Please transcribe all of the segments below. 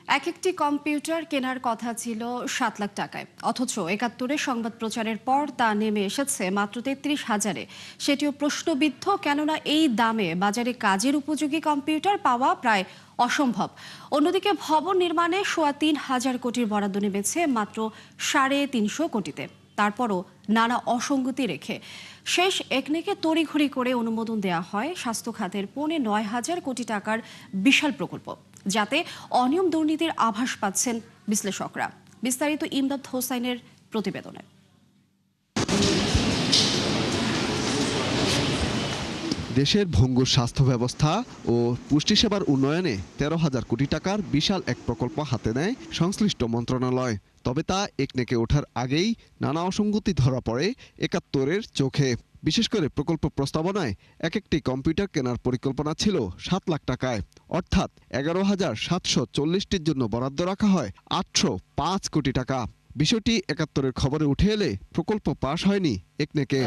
এক একটি কম্পিউটার কেনার কথা ছিল 7 লাখ টাকায়, অথচ ৭১-এ সংবাদ প্রচারের পর তা নেমে এসেছে মাত্র ৩৩,০০০-এ। সেটিও প্রশ্নবিদ্ধ, কেননা এই দামে বাজারে কাজের উপযোগী কম্পিউটার পাওয়া প্রায় অসম্ভব। অন্যদিকে ভবন নির্মাণে ৩,৫০০ কোটির বরাদ্দ নেমেছে মাত্র ৩৫০ কোটিতে। তারপরও নানা অসঙ্গতি রেখে শেষ একনেকে তড়িঘড়ি করে অনুমোদন দেওয়া হয় স্বাস্থ্য খাতের ৯,৫০০ কোটি টাকার বিশাল প্রকল্প, যাতে অনিয়ম দুর্নীতির আভাস পাচ্ছেন বিশ্লেষকরা। বিস্তারিত ইমদাদ হোসাইনের প্রতিবেদনে। দেশের ভঙ্গুর স্বাস্থ্য ব্যবস্থা ও পুষ্টি সেবার উন্নয়নে ১৩,০০০ কোটি টাকার বিশাল এক প্রকল্প হাতে নেয় সংশ্লিষ্ট মন্ত্রণালয়। তবে তা একনেকে ওঠার আগেই নানা অসঙ্গতি ধরা পড়ে ৭১-এর চোখে। বিশেষ করে প্রকল্প প্রস্তাবনায় এক একটি কম্পিউটার কেনার পরিকল্পনা ছিল ৭ লাখ টাকায়, অর্থাৎ ১১,৭৪০টির জন্য বরাদ্দ রাখা হয় ৮০৫ কোটি টাকা। বিষয়টি ৭১-এর খবরে উঠে এলে প্রকল্প পাশ হয়নি একনেকে।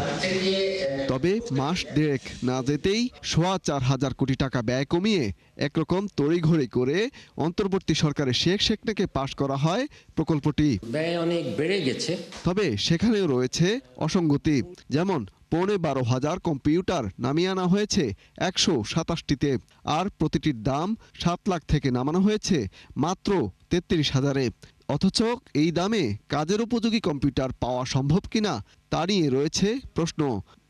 তবে মাস দেড়েক না যেতেই ৪,৫০০ কোটি টাকা ব্যয় কমিয়ে একরকম তড়িঘড়ি করে অন্তর্বর্তী সরকারের শেখ একনেকে পাশ করা হয় প্রকল্পটি। ব্যয় অনেক বেড়ে গেছে, তবে সেখানেও রয়েছে অসঙ্গতি। যেমন ১২,৫০০ কম্পিউটার নামিয়ে আনা হয়েছে ১২৭টিতে, আর প্রতিটির দাম ৭ লাখ থেকে নামানো হয়েছে মাত্র ৩৩,০০০-এ। অথচ এই দামে কাজের উপযোগী কম্পিউটার পাওয়া সম্ভব কিনা তা নিয়ে রয়েছে প্রশ্ন।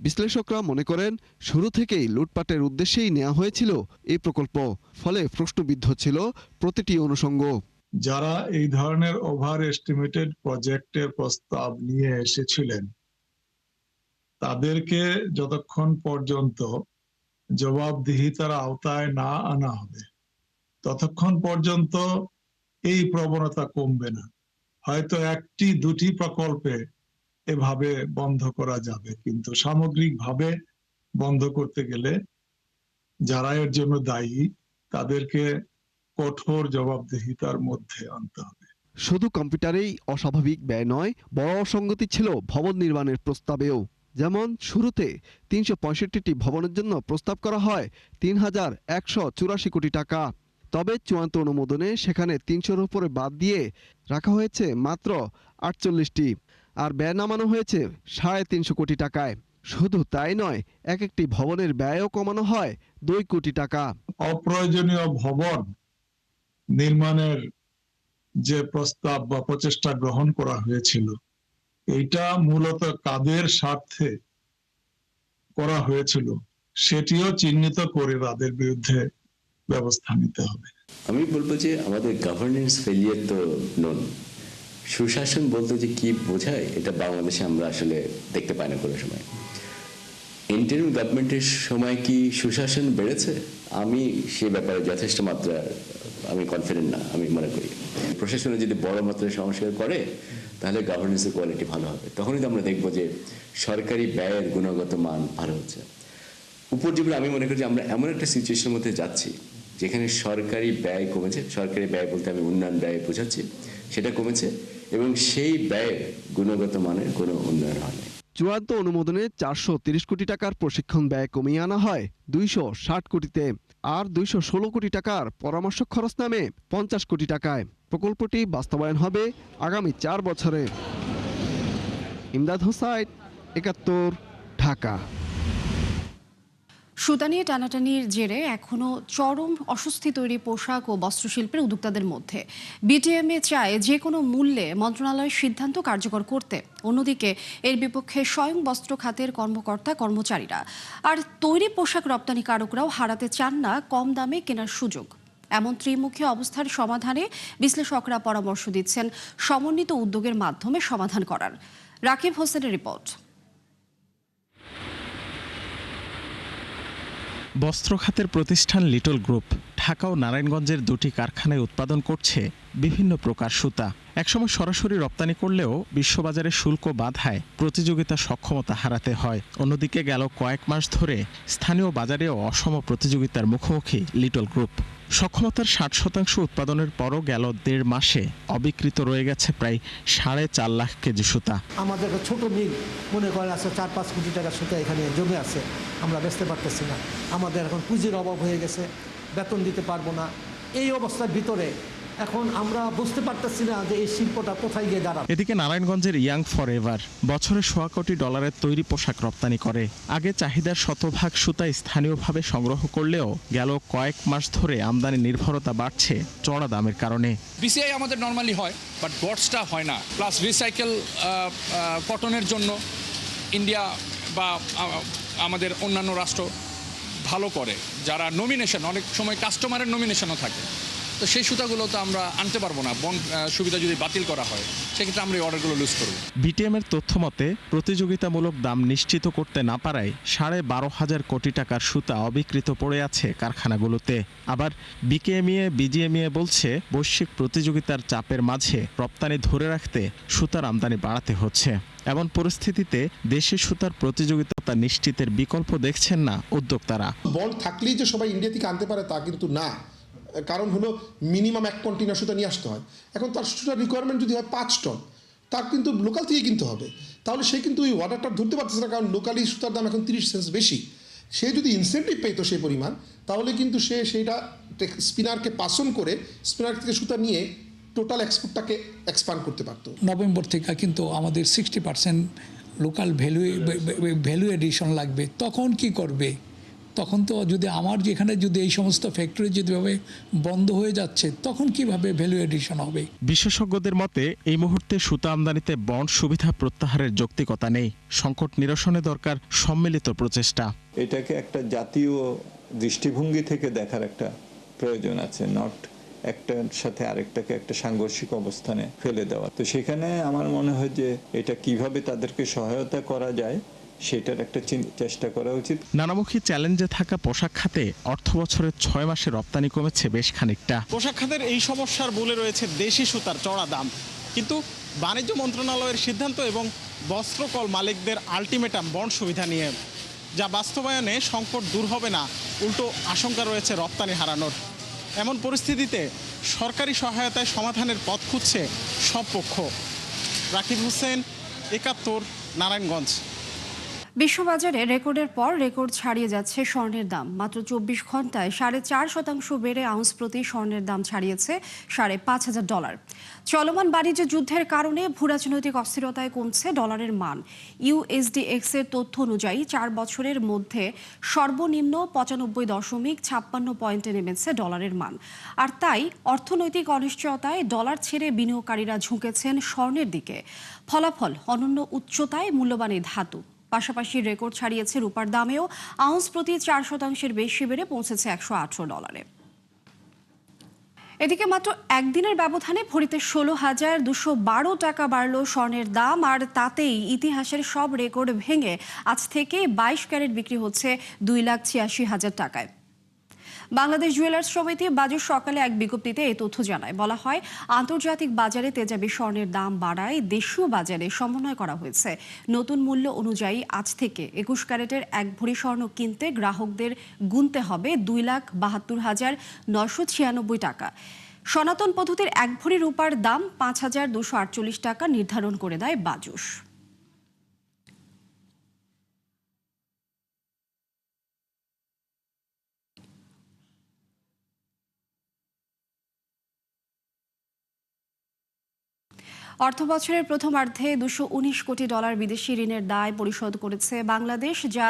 বিশ্লেষকরা মনে করেন, শুরু থেকেই লুটপাটের উদ্দেশ্যেই নেওয়া হয়েছিল এই প্রকল্প, ফলে প্রশ্নবিদ্ধ ছিল প্রতিটি অনুষঙ্গ। যারা এই ধরনের ওভার এস্টিমেটেড প্রজেক্টের প্রস্তাব নিয়ে এসেছিলেন, তাদেরকে যতক্ষণ পর্যন্ত জবাবদিহিতার আওতায় না আনা হবে, ততক্ষণ পর্যন্ত এই প্রবণতা কমবে না। হয়তো একটি দুটি প্রকল্পে এভাবে বন্ধ করা যাবে, কিন্তু সামগ্রিকভাবে বন্ধ করতে গেলে যারা এর জন্য দায়ী তাদেরকে কঠোর জবাবদিহিতার মধ্যে আনতে হবে। শুধু কম্পিউটারেই অস্বাভাবিক ব্যয় নয়, বড় অসঙ্গতি ছিল ভবন নির্মাণের প্রস্তাবেও। যেমন শুরুতে ৩৬৫টি ভবনের জন্য প্রস্তাব করা হয় ৩,১৮৪ কোটি টাকা। তবে চূড়ান্ত অনুমোদনে সেখানে ৩০০-র উপরে বাদ দিয়ে রাখা হয়েছে মাত্র ৪৮টি, আর ব্যয় নামানো হয়েছে ৩৫০ কোটি টাকায়। শুধু তাই নয়, এক একটি ভবনের ব্যয়ও কমানো হয় ২ কোটি টাকা। অপ্রয়োজনীয় ভবন নির্মাণের যে প্রস্তাব বা প্রচেষ্টা গ্রহণ করা হয়েছিল, এইটা মূলত কাদের স্বার্থে করা হয়েছিল সেটিও চিহ্নিত করে তাদের বিরুদ্ধে ব্যবস্থা নিতে হবে। আমি বলবো যে আমাদের গভর্নেন্স ফেলিয়ার তো নন। সুশাসন বলতে যে কি বোঝায়, এটা বাংলাদেশে আমরা আসলে দেখতে পাই না কোনো সময়। ইন্টারিম গভর্নমেন্টের সময় কি সুশাসন বেড়েছে? আমি সে ব্যাপারে যথেষ্ট মাত্রা আমি কনফিডেন্ট না। আমি মনে করি প্রশাসনে যদি বড় মাত্রায় সংস্কার করে, তাহলে গভর্নেন্সের কোয়ালিটি ভালো হবে। তখনই তো আমরা দেখবো যে সরকারি ব্যয়ের গুণগত মান ভালো হচ্ছে। উপজীবনে আমি মনে করি যে আমরা এমন একটা সিচুয়েশনের মধ্যে যাচ্ছি যেখানে সরকারি ব্যয় কমেছে। সরকারি ব্যয় বলতে আমি উন্নয়ন ব্যয় বোঝাচ্ছি, সেটা কমেছে, এবং সেই ব্যয়ের গুণগত মানের কোনো উন্নয়ন হয়নি। চূড়ান্ত অনুমোদনে ৪৩০ কোটি টাকার প্রশিক্ষণ ব্যয় কমিয়ে আনা হয় ২৬০ কোটিতে, আর ২১৬ কোটি টাকার পরামর্শ খরচ নামে ৫০ কোটি টাকায়। প্রকল্পটি বাস্তবায়ন হবে আগামী ৪ বছরে। ইমদাদ হোসাইন, ৭১, ঢাকা। সুতা নিয়ে টানাটানির জেরে এখনো চরম অস্বস্তি তৈরি পোশাক ও বস্ত্রশিল্পের উদ্যোক্তাদের মধ্যে। বিটিএমএ চায় যে কোনো মূল্যে মন্ত্রণালয়ের সিদ্ধান্ত কার্যকর করতে। অন্যদিকে এর বিপক্ষে স্বয়ং বস্ত্র খাতের কর্মকর্তা কর্মচারীরা। আর তৈরি পোশাক রপ্তানিকারকরাও হারাতে চান না কম দামে কেনার সুযোগ। এমন ত্রিমুখী অবস্থার সমাধানে বিশ্লেষকরা পরামর্শ দিচ্ছেন সমন্বিত উদ্যোগের মাধ্যমে সমাধান করার। রাকিব হোসেনের রিপোর্ট। বস্ত্র খাতের প্রতিষ্ঠান লিটল গ্রুপ ঢাকা ও নারায়ণগঞ্জের দুটি কারখানায় উৎপাদন করছে বিভিন্ন প্রকার সুতা। একসময় সরাসরি রপ্তানি করলেও বিশ্ববাজারে শুল্ক বাধায় প্রতিযোগিতার সক্ষমতা হারাতে হয়। অন্যদিকে গেল কয়েক মাস ধরে স্থানীয় বাজারেও অসম প্রতিযোগিতার মুখোমুখি লিটল গ্রুপ। সক্ষমতার ৬০% উৎপাদনের পরও গেল ১.৫ মাসে অবিকৃত রয়ে গেছে প্রায় ৪.৫ লাখ কেজি সুতা। আমাদের ছোট মিল মনে করেন আছে ৪-৫ কোটি টাকার সুতা এখানে জমে আছে, আমরা বেচতে পারতেছি না। আমাদের এখন পুঁজির অভাব হয়ে গেছে, বেতন দিতে পারবো না। এই অবস্থার ভিতরে এখন আমরা বুঝতে পারতেছি না যে এই শিল্পটা কোথায় গিয়ে দাঁড়াবে। এদিকে নারায়ণগঞ্জের ইয়াং ফরএভার বছরে $100 কোটি তৈরি পোশাক রপ্তানি করে। আগে চাহিদার শতভাগ সুতা স্থানীয়ভাবে সংগ্রহ করলেও গেল কয়েক মাস ধরে আমদানি নির্ভরতা বাড়ছে চড়া দামের কারণে। বিসিআই আমাদের নর্মালি হয়, বাট বটসটা হয় না। প্লাস রিসাইকেল কটনের জন্য ইন্ডিয়া বা আমাদের অন্যান্য রাষ্ট্র ভালো করে, যারা নমিনেশন, অনেক সময় কাস্টমারের নমিনেশনও থাকে, তো সেই সুতাগুলো তো আমরা আনতে পারবো না। বন্ড সুবিধা যদি বাতিল করা হয় সেক্ষেত্রে আমরা এই অর্ডারগুলো লুজ করব। বিটিএমের তথ্য মতে প্রতিযোগিতামূলক দাম নিশ্চিত করতে না পারায় 12,500 কোটি টাকার সুতা অবিকৃত পড়ে আছে কারখানাগুলোতে। আবার বিকেএমইএ বিজিএমইএ বলছে বৈশ্বিক প্রতিযোগিতার চাপের মাঝে রপ্তানি ধরে রাখতে সুতার আমদানি বাড়াতে হচ্ছে। এমন পরিস্থিতিতে দেশে সুতার প্রতিযোগিতা নিশ্চিতের বিকল্প দেখছেন না উদ্যোক্তারা। বন্ড থাকলেই যে সবাই ইন্ডিয়া থেকে আনতে পারে তা কিন্তু না, কারণ হলো মিনিমাম 1 কন্টেনার সুতা নিয়ে আসতে হয়। এখন তার সুতার রিকোয়ারমেন্ট যদি হয় 5 টন, তার কিন্তু লোকাল থেকে কিনতে হবে। তাহলে সে কিন্তু ওই অর্ডারটা ধরতে পারতেছে না, কারণ লোকালি সুতার দাম এখন 30 সেন্ট বেশি। সে যদি ইনসেন্টিভ পেতো সেই পরিমাণ, তাহলে কিন্তু সে সেইটা স্পিনারকে পাসন করে স্পিনার থেকে সুতা নিয়ে টোটাল এক্সপোর্টটাকে এক্সপান্ড করতে পারতো। নভেম্বর থেকে কিন্তু আমাদের 60% লোকাল ভ্যালু এডিশন লাগবে। তখন কি করবে? তখন তো যদি আমার যেখানে যদি এই সমস্ত ফ্যাক্টরি যেভাবে বন্ধ হয়ে যাচ্ছে, তখন কিভাবে ভ্যালু এডিশন হবে? বিশেষজ্ঞদের মতে এই মুহূর্তে সুতা আমদানিতে বন্ড সুবিধা প্রত্যাহারের যৌক্তিকতা নেই। সংকট নিরসনে দরকার সম্মিলিত প্রচেষ্টা। এটাকে একটা জাতীয় দৃষ্টিভঙ্গি থেকে দেখার একটা প্রয়োজন আছে, নট একটার সাথে আরেকটাকে একটা সাংঘর্ষিক অবস্থানে ফেলে দেওয়া। তো সেখানে আমার মনে হয় যে এটা কিভাবে তাদেরকে সহায়তা করা যায় সেটার একটা চেষ্টা করা উচিত। নানামুখী চ্যালেঞ্জে থাকা পোশাক খাতে অর্থ বছরের 6 মাসে রপ্তানি কমেছে বেশ খানিকটা। পোশাক খাতের এই সমস্যার মূলে রয়েছে দেশি সুতার চড়া দাম, কিন্তু বাণিজ্য মন্ত্রণালয়ের সিদ্ধান্ত এবং বস্ত্রকল মালিকদের আলটিমেটাম বন্ড সুবিধা নিয়ে, যা বাস্তবায়নে সংকট দূর হবে না, উল্টো আশঙ্কা রয়েছে রপ্তানি হারানোর। এমন পরিস্থিতিতে সরকারি সহায়তায় সমাধানের পথ খুঁজছে সব পক্ষ। রাকিব হোসেন, 71, নারায়ণগঞ্জ। বিশ্ববাজারে রেকর্ডের পর রেকর্ড ছাড়িয়ে যাচ্ছে স্বর্ণের দাম। মাত্র 24 ঘন্টায় 4.5% বেড়ে আউন্স প্রতি স্বর্ণের দাম ছাড়িয়েছে $5,500। চলমান বাণিজ্য যুদ্ধের কারণে ভূরাজনৈতিক অস্থিরতায় কমছে ডলারের মান। USDX এর তথ্য অনুযায়ী 4 বছরের মধ্যে সর্বনিম্ন 95.56 পয়েন্টে নেমেছে ডলারের মান। আর তাই অর্থনৈতিক অনিশ্চয়তায় ডলার ছেড়ে বিনিয়োগকারীরা ঝুঁকেছেন স্বর্ণের দিকে। ফলাফল অনন্য উচ্চতায় মূল্যবান এই ধাতু। পাশাপাশি রেকর্ড ছাড়িয়েছে রূপার দামেও, আউন্স প্রতি 4% বেশি বেড়ে পৌঁছেছে $118। এদিকে মাত্র একদিনের ব্যবধানে ভরিতে 16,212 টাকা বাড়ল স্বর্ণের দাম, আর তাতেই ইতিহাসের সব রেকর্ড ভেঙে আজ থেকে 22 ক্যারেট বিক্রি হচ্ছে 2,86,000 টাকায়। বাংলাদেশ জুয়েলার্স সমিতি বাজেট সকালে এক বিজ্ঞপ্তিতে এই তথ্য জানায়। বলা হয়, আন্তর্জাতিক বাজারে তেজাবি স্বর্ণের দাম বাড়ায় দেশীয় বাজারে সমন্বয় করা হয়েছে। নতুন মূল্য অনুযায়ী আজ থেকে 21 ক্যারেটের 1 ভরি স্বর্ণ কিনতে গ্রাহকদের গুনতে হবে 2,72,996 টাকা। সনাতন পদ্ধতির 1 ভরি রূপার দাম 5,248 টাকা নির্ধারণ করে দেয় বাজুস। অর্থবছরের প্রথমার্ধে $219 কোটি বিদেশি ঋণের দায় পরিশোধ করেছে বাংলাদেশ, যা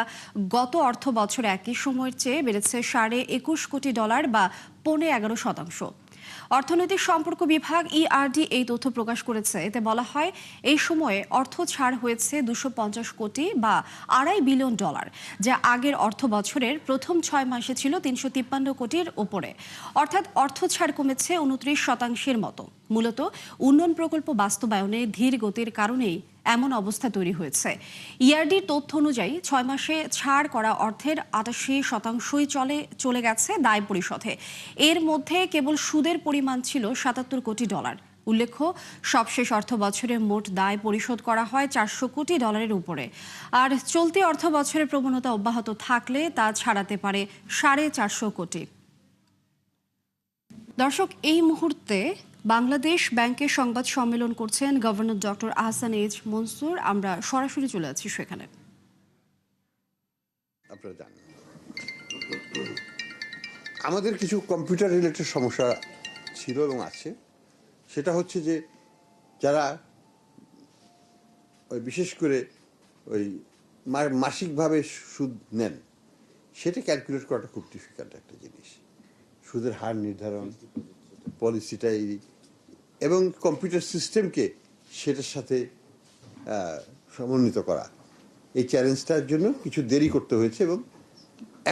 গত অর্থ বছর একই সময়ের চেয়ে বেড়েছে $21 কোটি বা 11.5%। অর্থনৈতিক সম্পর্ক বিভাগ ERD এই তথ্য প্রকাশ করেছে। এতে বলা হয়, এই সময়ে অর্থ ছাড় হয়েছে $250 কোটি বা $2.5 বিলিয়ন, যা আগের অর্থ বছরের প্রথম 6 মাসে ছিল $353 কোটির ওপরে। অর্থাৎ অর্থ ছাড় কমেছে 29% মতো। মূলত উন্নয়ন প্রকল্প বাস্তবায়নে ধীর গতির কারণেই এমন অবস্থা তৈরি হয়েছে। ERDর তথ্য অনুযায়ী 6 মাসে ছাড় করা অর্থের 88%ই চলে গেছে দায় পরিশোধে। এর মধ্যে কেবল সুদের পরিমাণ ছিল $77 কোটি। উল্লেখ্য, সবশেষ অর্থ বছরে মোট দায় পরিশোধ করা হয় $400 কোটি উপরে। আর চলতি অর্থ বছরের প্রবণতা অব্যাহত থাকলে তা ছাড়াতে পারে $450 কোটি। দর্শক, এই মুহূর্তে বাংলাদেশ ব্যাংকের সংবাদ সম্মেলন করছেন governor doctor Ahsan H Mansur. আমরা সরাসরি চলে যাচ্ছি সেখানে। আপনারা জানেন আমাদের কিছু কম্পিউটার রিলেটেড সমস্যা ছিল এবং আছে, সেটা হচ্ছে যে যারা ওই বিশেষ করে ওই মাসিকভাবে সুদ নেন, সেটা ক্যালকুলেট করাটা খুব ডিফিকাল্ট একটা জিনিস। সুদের হার নির্ধারণ, পলিসিটাই এবং কম্পিউটার সিস্টেমকে সেটার সাথে সমন্বিত করা, এই চ্যালেঞ্জটার জন্য কিছু দেরি করতে হয়েছে এবং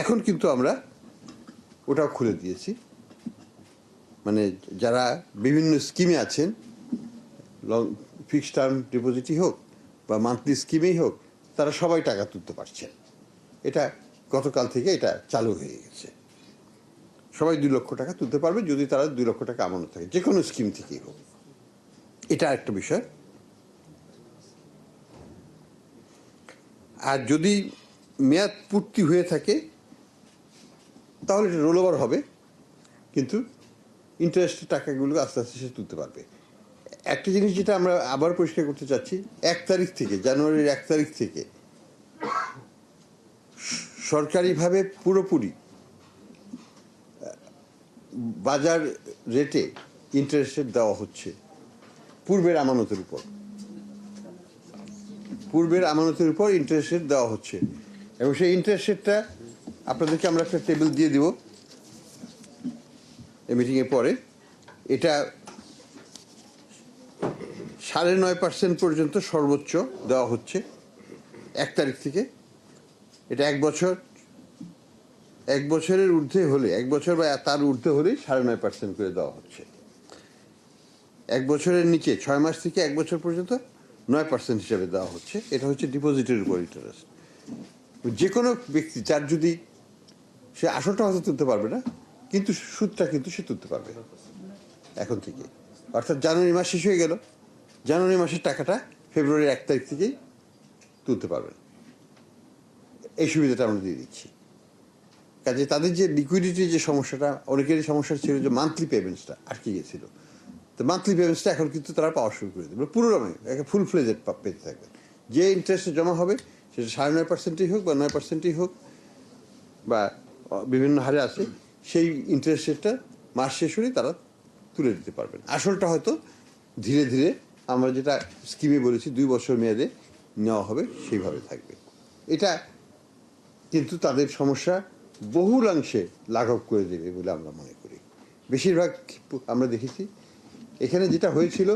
এখন কিন্তু আমরা ওটাও খুলে দিয়েছি। মানে যারা বিভিন্ন স্কিমে আছেন, লং ফিক্সড টার্ম ডিপোজিটই হোক বা মান্থলি স্কিমেই হোক, তারা সবাই টাকা তুলতে পারছেন। এটা গতকাল থেকে এটা চালু হয়ে গেছে। সবাই 2 লক্ষ টাকা তুলতে পারবে যদি তারা 2 লক্ষ টাকা আমানত থাকে, যে কোনো স্কিম থেকেই হোক। এটা একটা বিষয়। আর যদি মেয়াদ পূর্তি হয়ে থাকে তাহলে এটা রোল ওভার হবে, কিন্তু ইন্টারেস্টের টাকাগুলো আস্তে আস্তে সে তুলতে পারবে। একটা জিনিস যেটা আমরা আবার পরিষ্কার করতে চাচ্ছি, 1 তারিখ থেকে, জানুয়ারির 1 তারিখ থেকে সরকারিভাবে পুরোপুরি বাজার রেটে ইন্টারেস্ট রেট দেওয়া হচ্ছে পূর্বের আমানতের উপর। পূর্বের আমানতের উপর ইন্টারেস্ট রেট দেওয়া হচ্ছে এবং সেই ইন্টারেস্ট রেটটা আপনাদেরকে আমরা একটা টেবিল দিয়ে দিব এই মিটিংয়ের পরে। এটা 9.5% পর্যন্ত সর্বোচ্চ দেওয়া হচ্ছে 1 তারিখ থেকে। এটা 1 বছর, 1 বছরের ঊর্ধ্বে হলে, 1 বছর বা তার ঊর্ধ্বে হলেই 9.5% করে দেওয়া হচ্ছে। 1 বছরের নিচে 6 মাস থেকে 1 বছর পর্যন্ত 9% হিসাবে দেওয়া হচ্ছে। এটা হচ্ছে ডিপোজিটের উপর ইন্টারেস্ট। যে কোনো ব্যক্তি যার যদি সে আসলটা হয়তো তুলতে পারবে না, কিন্তু সুদটা কিন্তু সে তুলতে পারবে এখন থেকে। অর্থাৎ জানুয়ারি মাস শেষ হয়ে গেল, জানুয়ারি মাসের টাকাটা ফেব্রুয়ারির 1 তারিখ থেকেই তুলতে পারবেন। এই সুবিধাটা আমরা দিয়ে দিচ্ছি। কাজে তাদের যে লিকুইডিটির যে সমস্যাটা, অনেকেরই সমস্যা ছিল যে মান্থলি পেমেন্টসটা আটকে গিয়েছিল, তো মান্থলি পেমেন্টসটা এখন কিন্তু তারা পাওয়া শুরু করে দেবে। পুরো রকমের একটা ফুল ফ্লেজেড পেতে থাকবেন। যে ইন্টারেস্টে জমা হবে সেটা 9.5%ই হোক বা 9%ই হোক বা বিভিন্ন হারে আছে, সেই ইন্টারেস্ট রেটটা মাস শেষ হলেই তারা তুলে দিতে পারবেন। আসলটা হয়তো ধীরে ধীরে আমরা যেটা স্কিমে বলেছি 2 বছর মেয়াদে নেওয়া হবে, সেইভাবে থাকবে। এটা কিন্তু তাদের সমস্যা বহুলাংশে লাঘব করে দেবে বলে আমরা মনে করি। বেশিরভাগ আমরা দেখেছি এখানে যেটা হয়েছিল,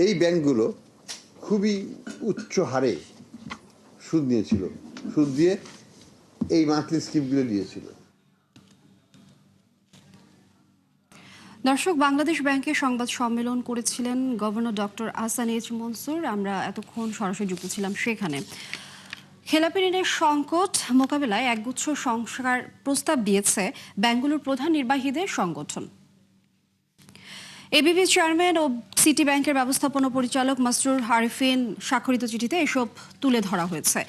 এই ব্যাংকগুলো খুবই উচ্চ হারে সুদ নিয়েছিল, সুদ দিয়ে এই মান্থলি স্কিমগুলো দিয়েছিল। দর্শক, বাংলাদেশ ব্যাংকে সংবাদ সম্মেলন করেছিলেন governor doctor Ahsan H Mansur. আমরা এতক্ষণ সরাসরি যুক্ত ছিলাম সেখানে। খেলাপি ঋণের সংকট মোকাবেলায় একগুচ্ছ সংস্কার প্রস্তাব দিয়েছে ব্যাংকগুলোর প্রধান নির্বাহীদের সংগঠন। এবিবি চেয়ারম্যান ও সিটি ব্যাংকের ব্যবস্থাপনা পরিচালক মাসরুর আরিফিন স্বাক্ষরিত চিঠিতে এসব তুলে ধরা হয়েছে।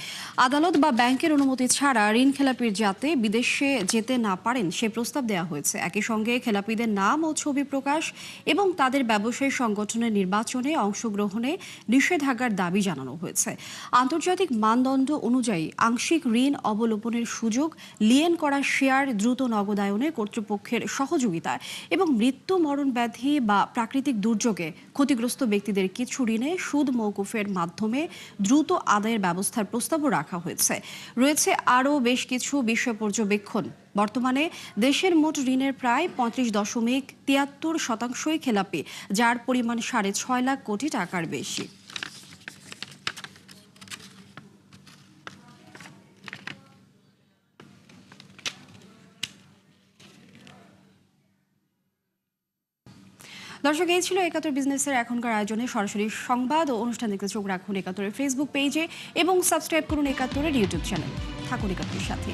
আদালত বা ব্যাংকের অনুমতি ছাড়া ঋণ খেলাপির যাতে বিদেশে যেতে না পারেন সে প্রস্তাব দেওয়া হয়েছে। একই সঙ্গে খেলাপিদের নাম ও ছবি প্রকাশ এবং তাদের ব্যবসায়ী সংগঠনের নির্বাচনে অংশগ্রহণে নিষেধাজ্ঞার দাবি জানানো হয়েছে। আন্তর্জাতিক মানদণ্ড অনুযায়ী আংশিক ঋণ অবলোপনের সুযোগ, লিয়েন করা শেয়ার দ্রুত নগদায়নে কর্তৃপক্ষের সহযোগিতা এবং মৃত্যু, মরণ ব্যাধি বা প্রাকৃতিক দুর্যোগে ক্ষতিগ্রস্ত ব্যক্তিদের কিছু ঋণে সুদ মওকুফের মাধ্যমে দ্রুত আদায়ের ব্যবস্থার প্রস্তাবও রাখা হয়েছে। রয়েছে আরও বেশ কিছু বিষয় পর্যবেক্ষণ। বর্তমানে দেশের মোট ঋণের প্রায় 35.73% খেলাপি, যার পরিমাণ 6.5 লাখ কোটি টাকার বেশি। দর্শক, এই ছিল ৭১ বিজনেসের এখনকার আয়োজনে। সরাসরি সংবাদ ও অনুষ্ঠান দেখতে চোখ রাখুন ৭১-এর ফেসবুক পেজে এবং সাবস্ক্রাইব করুন ৭১-এর ইউটিউব চ্যানেল। থাকুন ৭১-এর সাথে।